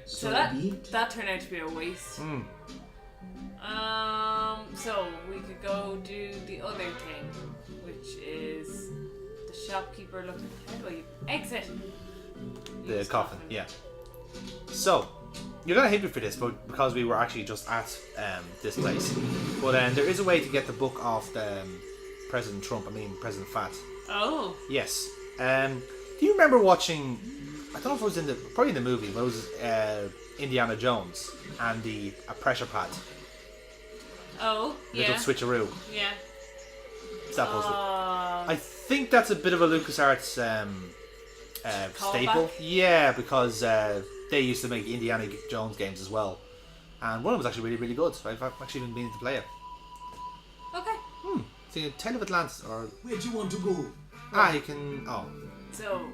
So that turned out to be a waste. So we could go do the other thing, which is the shopkeeper looking. How do I exit? The coffin, yeah. So, you're gonna hate me for this, but because we were actually just at this place. But there is a way to get the book off the President President Fat. Oh. Yes. Do you remember watching? I don't know if it was probably in the movie, but it was Indiana Jones and a pressure pad. Oh, yeah. Little switcheroo. Yeah. That was I think that's a bit of a LucasArts staple. Yeah, because they used to make Indiana Jones games as well. And one of them was actually really, really good. I've actually been meaning to play it. Okay. It's a Tale of Atlantis, or... Where do you want to go? You can... Oh. So,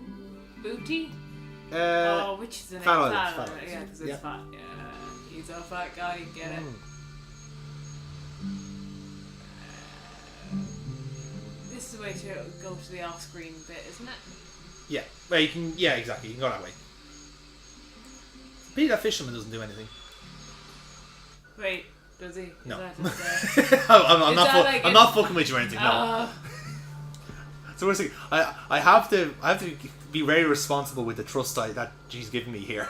Booty? Which is the name? Fat Island. Yeah, because it's fat. Yeah, he's a fat guy, get it. This is the way to go to the off-screen bit, isn't it? Yeah. Well, you can... Yeah, exactly. You can go that way. Pete, that fisherman doesn't do anything. Wait, does he? No. I'm not fucking with you or anything. No. So we're saying, I have to be very responsible with the trust that she's given me here.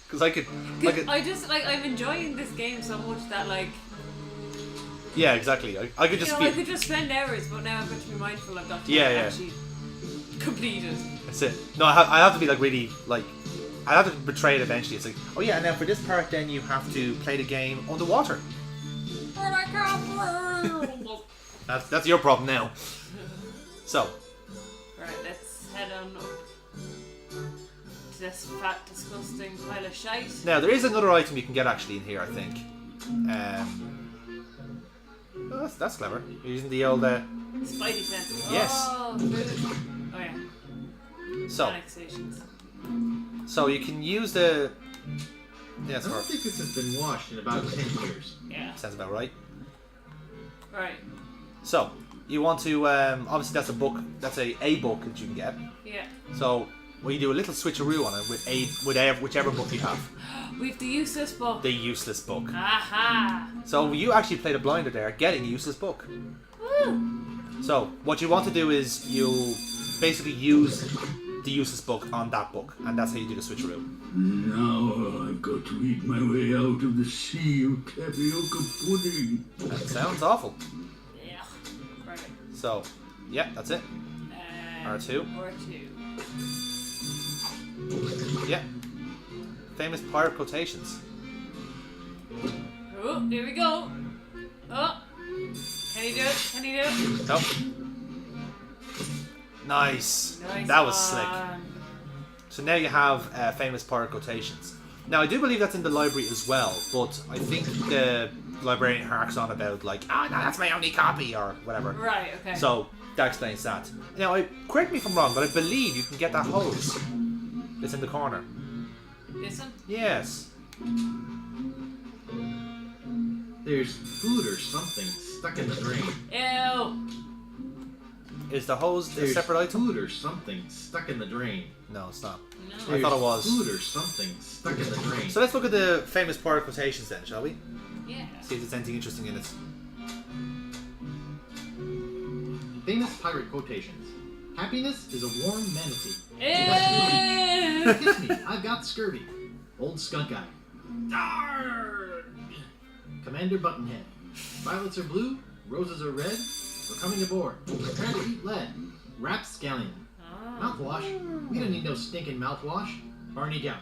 Because I could. I'm enjoying this game so much that Yeah, exactly. I could just. I could just spend hours, but now I've got to be mindful. I've got to actually complete it. That's it. No, I have to be really I have to betray it eventually. It's oh yeah, now for this part, then you have to play the game underwater. But I can't. That's your problem now. So. Right, let's head on up to this fat, disgusting pile of shite. Now there is another item you can get actually in here, I think. That's clever. You're using the old. Spidey sense. Yes. Oh, food. Oh yeah. So you can use the. I don't think this has been washed in about 10 years. Yeah. Sounds about right. Right. So you want to obviously that's a book. That's a book that you can get. Yeah. So you do a little switcheroo on it with whichever book you have. We've the useless book. The useless book. Aha! So you actually played a blinder there, getting a useless book. Woo! So what you want to do is you basically use the useless book on that book, and that's how you do the switcheroo. Now I've got to eat my way out of the sea of tapioca pudding. That sounds awful. Yeah. Right. So, yeah, that's it. R2. R2. Yeah. Famous pirate quotations. Oh, here we go. Oh. Can you do it? Can you do it? Nope. Nice. That was slick. So now you have famous pirate quotations. Now I do believe that's in the library as well, but I think the librarian harks on about no, that's my only copy or whatever. Right. Okay. So that explains that. Now, correct me if I'm wrong, but I believe you can get that hose. It's in the corner. This one? Yes. There's food or something stuck in the drain. Ew. Is the hose a separate item? Food or something stuck in the drain. No, it's not. No. I thought it was. Food or something stuck in the drain. So let's look at the famous pirate quotations then, shall we? Yeah. See if there's anything interesting in it. Famous pirate quotations. Happiness is a warm manatee. Ew. Kiss me, I've got scurvy. Old skunk eye. Darn. Commander Buttonhead. Violets are blue, roses are red. We're coming aboard. Prepare to eat lead. Rapscallion. Mouthwash. We don't need no stinking mouthwash. Barney Gout.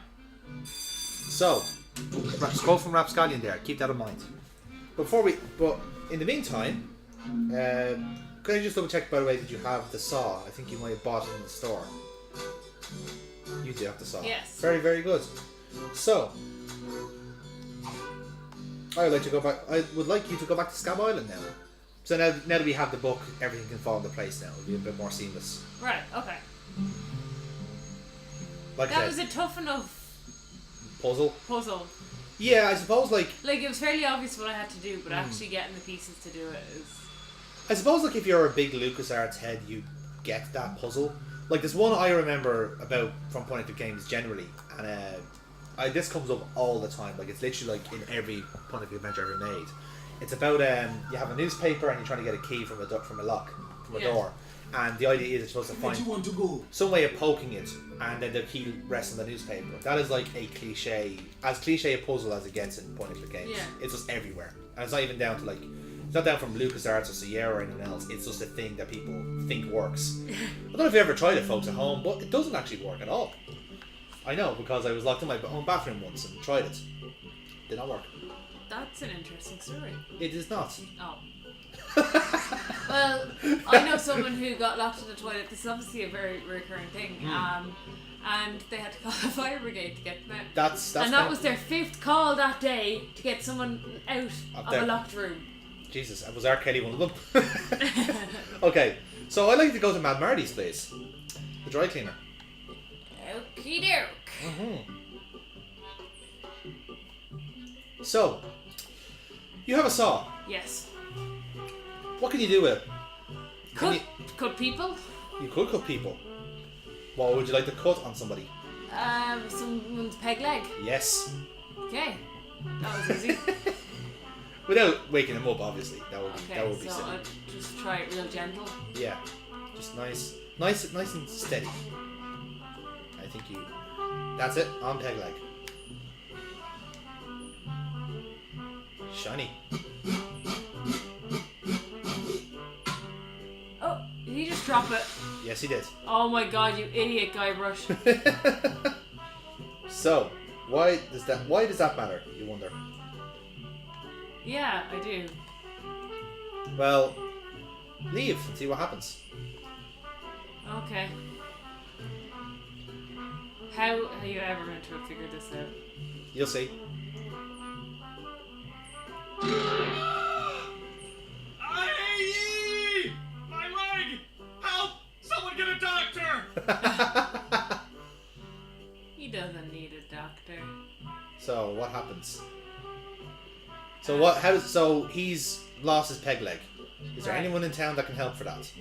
So, scroll from Rapscallion there. Keep that in mind. But in the meantime, could I just double check, by the way, did you have the saw? I think you might have bought it in the store. You do have the saw. Yes. Very, very good. So, I would like you to go back to Scab Island now. So now that we have the book, everything can fall into place now. It'll be a bit more seamless. Right. Okay. That was a tough enough puzzle. Yeah, I suppose it was fairly obvious what I had to do, but actually getting the pieces to do it is. I suppose if you're a big LucasArts head, you get that puzzle. Like there's one I remember about from point and click games generally, and this comes up all the time. Like it's literally like in every point and click adventure ever made. It's about you have a newspaper and you're trying to get a key from a lock from a door, and the idea is you're supposed to find some way of poking it, and then the key rests on the newspaper. That is like a cliche a puzzle as it gets in point and click games. Yeah. It's just everywhere, and it's not even down to like. It's not down from LucasArts or Sierra or anyone else. It's just a thing that people think works. I don't know if you ever tried it, folks, at home, but it doesn't actually work at all. I know, because I was locked in my own bathroom once and tried it. Did not work. That's an interesting story. It is not. Oh. Well, I know someone who got locked in the toilet. This is obviously a very recurring thing. And they had to call the fire brigade to get them out. That was their 5th call that day to get someone out of a locked room. Jesus, was R. Kelly one of them? Okay, so I like to go to Mad Marty's place, the dry cleaner. Okie doke. So, you have a saw. Yes. What can you do with it? Cut people? You could cut people. What would you like to cut on somebody? Someone's peg leg. Yes. Okay. That was easy. Without waking them up, obviously. That would be so silly. I'll just try it real gentle. Yeah, just nice and steady. I think that's it, on peg leg. Shiny. Oh, did he just drop it? Yes, he did. Oh my god, you idiot, Guybrush. So, why does that matter, you wonder? Yeah, I do. Well, leave and see what happens. Okay. How are you ever going to have figured this out? You'll see. Aye! My leg! Help! Someone get a doctor! He doesn't need a doctor. So, what happens? So he's lost his peg leg. Is there anyone in town that can help for that?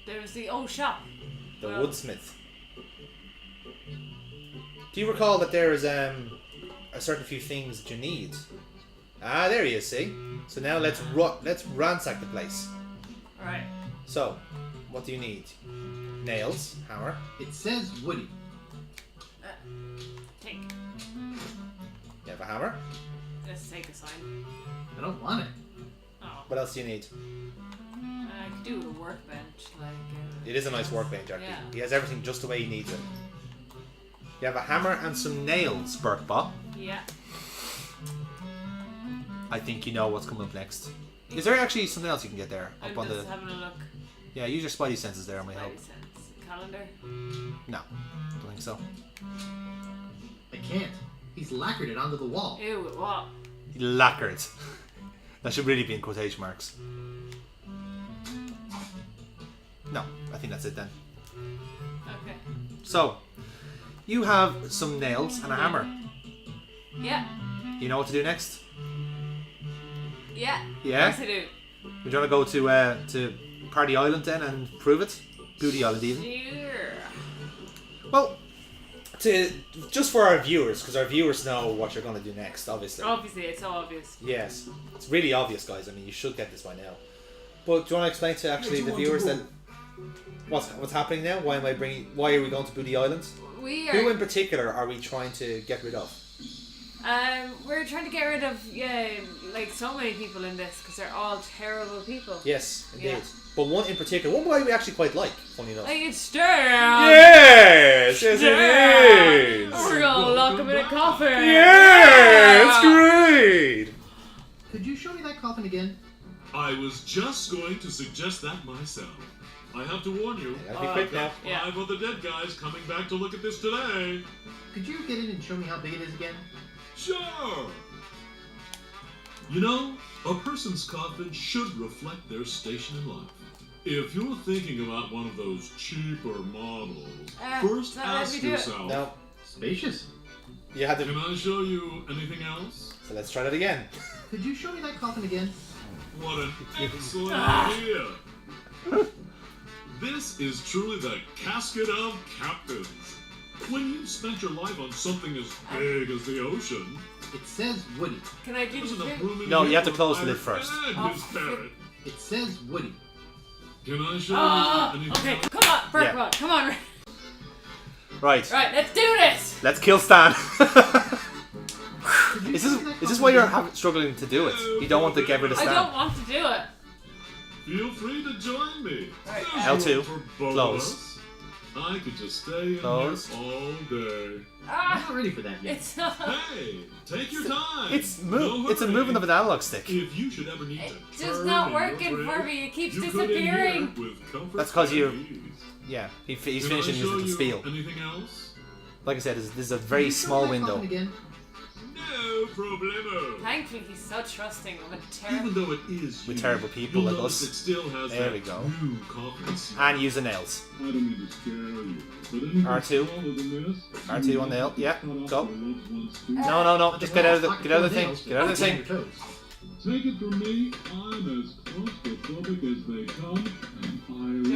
There's the old shop. The woodsmith. Do you recall that there is a certain few things that you need? Ah, there he is, see? So now let's ransack the place. Right. So, what do you need? Nails, hammer. It says Woody. Take. You have a hammer? Let's take a sign. I don't want it. Oh. What else do you need? I could do with a workbench, like... It is a nice workbench, actually. Yeah. He has everything just the way he needs it. You have a hammer and some nails, Burkbot. Yeah. I think you know what's coming up next. Is there actually something else you can get there? I'm just having a look. Yeah, use your spidey senses there, I might help. Spidey sense. Calendar? No, don't think so. I can't. He's lacquered it onto the wall. Ew, what? Lacquered. That should really be in quotation marks. No, I think that's it then. Okay. So, you have some nails and a hammer. Yeah. You know what to do next? Yeah. Yeah? Of course I do. Would you want to go to Party Island then and prove it? Booty Island even. Sure. Well, just for our viewers, because our viewers know what you're going to do next, obviously. Obviously, it's so obvious. Yes, it's really obvious, guys. I mean, you should get this by now. But do you want to explain to actually the viewers that what's happening now? Why are we going to Booty Island? We are. Who in particular are we trying to get rid of? We're trying to get rid of like so many people in this because they're all terrible people. Yes, indeed. Yeah. But one in particular, one guy we actually quite like. Funny enough. Like it's Stan. Yes, yes it is. We're gonna lock him in a coffin. Yeah, it's great. Could you show me that coffin again? I was just going to suggest that myself. I have to warn you. You gotta be quick now. Yeah. 5 other dead guys coming back to look at this today. Could you get in and show me how big it is again? Sure. You know, a person's coffin should reflect their station in life. If you're thinking about one of those cheaper models, first ask yourself, No, Spacious. you had to. can I show you anything else? So let's try that again. Could you show me that coffin again? What an excellent idea. This is truly the casket of captains. When you've spent your life on something as big as the ocean, It says Woody. Can I do there's enough this? room in No, here you have to for close the a lid first. pirate and his parrot. It says Woody. Can I show Oh, you anything? okay, come on, Bertrand, Yeah. come on. Right. Right, let's do this. Let's kill Stan. Is this why you're struggling to do it? You don't want to get rid of I Stan? don't want to do it. Feel free to join me. Right. There's L2, room for both close. of us. I could just stay in Close. here all day. I'm Ah, not ready for that yet. it's not. Hey, take your time. It's No It's a hurry. movement of an analog stick. If you should ever need It's to just turn not in your working grave, for me. It keeps you could in here disappearing. with comfort That's 'cause you- and ease. Yeah, he's Can finishing I his show little you spiel. Anything else? Like I said, this is a very Can you show small me that window. coffin Again? No problemo. Thankfully, he's so trusting. I'm a Even terrible. though it is With you, terrible people you'll like notice us. It still has There that we go. new confidence. And use the nails. I don't mean to scare you, but anything R2. smaller than this, R2 on nail. Yeah, cut off go. your loved ones too. No. Just get out of the thing. Get out of the thing. Your toes. Take it from me, I'm as claustrophobic as they come, and I I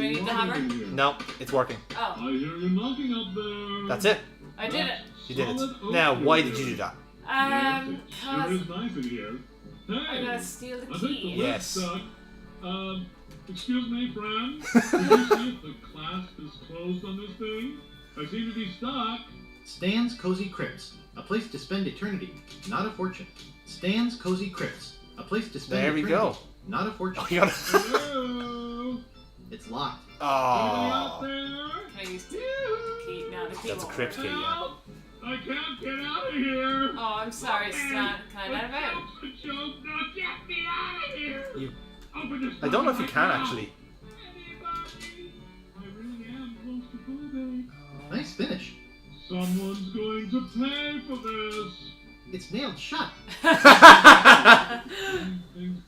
need the love hammer? it in here. No, it's working. Oh, I hear you knocking up there. That's it. I did it. You did it. Now, why did you do that? Yes, it sure Cause is nice in here. I'm Hey, gonna steal the I think the key. Yes. lid's stuck. Excuse me, friend. Can you see if the clasp is closed on this thing? I seem to be stuck. Stan's Cozy Crypts. A place to spend eternity, not a fortune. Stan's Cozy Crypts. A place to spend There we eternity, go. not a fortune. Oh, you got Hello? It's locked. Anybody out Oh, there? Can I use the key? No, the key that's a won't crypt work. key, yeah. Help! I can't get out of here. Oh, I'm sorry, Stan. Can I let him out? It's a joke. Now get me out of here. You- Open this I don't know if you door can right now. actually. Anybody? I really am close to closing. Nice finish. Someone's going to pay for this. It's nailed shut. Things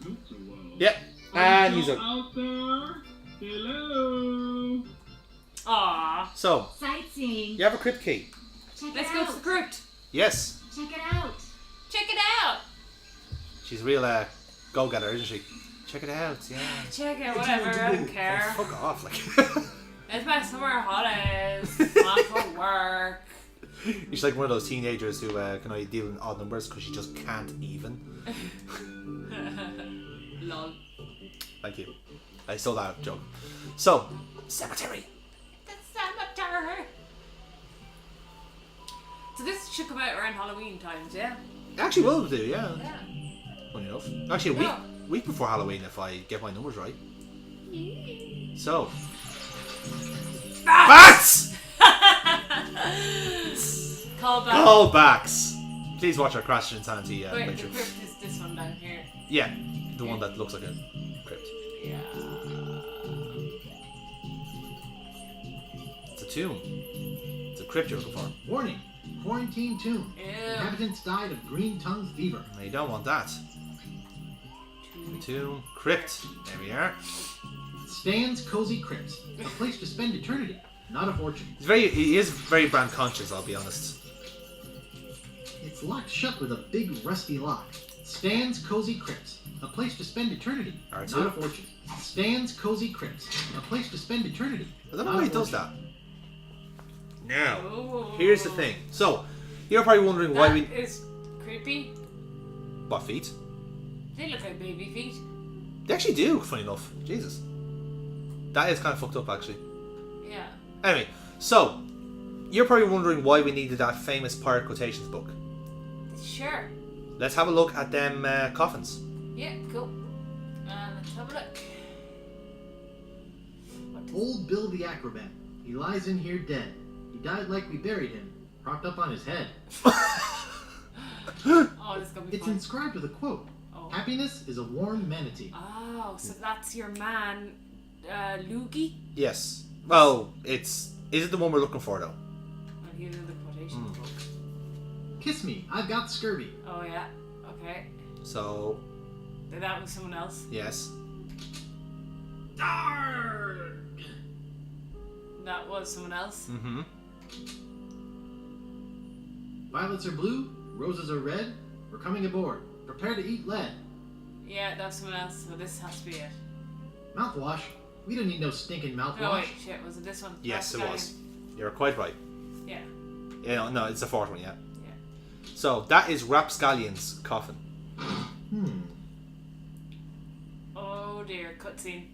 built so well. Yep. Are And you he's a. out there? Hello. Aw. So, Sightseeing. you have a crypt key. Check Let's it go out. to the crypt. Yes. Check it out. Check it out. She's a real go-getter, isn't she? Check it out. Yeah. Check it, whatever. I don't care. Fuck off, like. It's my summer holidays. Not for work. She's like one of those teenagers who can only deal in odd numbers because she just can't even. Lol. Thank you. I stole that joke. So, cemetery. The cemetery. So this should come out around Halloween times, yeah? Actually, will do, yeah. Yeah. Funny enough. Actually, Yeah. week before Halloween if I get my numbers right. So. Bats! Callback. Callbacks! Please watch our Crash Insanity Wait, the lecture. crypt is this one down here. Yeah, the one that looks like a crypt. Yeah. It's a tomb. It's a crypt you're looking for. Warning. Quarantine tomb. Ew. Inhabitants died of green tongue fever. No, you don't want that. Tomb, crypt. There we are. Stan's Cozy Crypts. A place to spend eternity, not a fortune. He is very brand conscious, I'll be honest. It's locked shut with a big rusty lock. Stan's Cozy Crypts. A place to spend eternity, R2. not a fortune. Stan's Cozy Crypts. A place to spend eternity. I don't know not why a he does fortune. that. Now, Ooh. here's the thing. So, you're probably wondering why we... That is creepy. What feet? They look like baby feet. They actually do, funny enough. Jesus. That is kind of fucked up, actually. Yeah. Anyway, so, you're probably wondering why we needed that famous pirate quotations book. Sure. Let's have a look at them coffins. Yeah, cool. Let's have a look. What is Old Bill the Acrobat. He lies in here dead. He died like we buried him, propped up on his head. Oh, this is gonna be It's fun. inscribed with a quote. Oh. Happiness is a warm manatee. Oh, so that's your man, Loogie? Yes. Well, it's... Is it the one we're looking for, though? Well, here's the quotation book. Kiss me, I've got scurvy. Oh, yeah. Okay. So, That was someone else. yes. Darg! That was someone else. Mm-hmm. Violets are blue, roses are red. We're coming aboard. Prepare to eat lead. Yeah, that was someone else. So this has to be it. Mouthwash. We don't need no stinking mouthwash. No, wait, shit, was it this one? Yes, it was. Rapscallion. You're quite right. Yeah. Yeah, no, it's the fourth one, yeah. Yeah. So, that is Rapscallion's coffin. Oh dear, cutscene.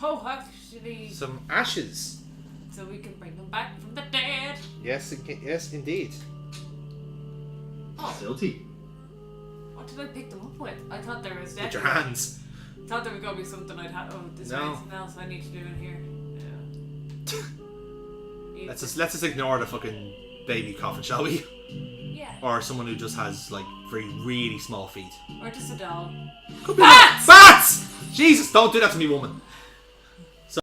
Oh, actually. Some ashes. So we can bring them back from the dead. Yes, yes, indeed. Oh, Silty. what did I pick them up with? I thought there was dead. With your hands. I thought there was going to be something I'd have. Oh, this No. is something else I need to do in here. Yeah. Let's just ignore the fucking baby coffin, shall we? Yeah. Or someone who just has, like, really small feet. Or just a doll. Could be bats! Jesus, don't do that to me, woman.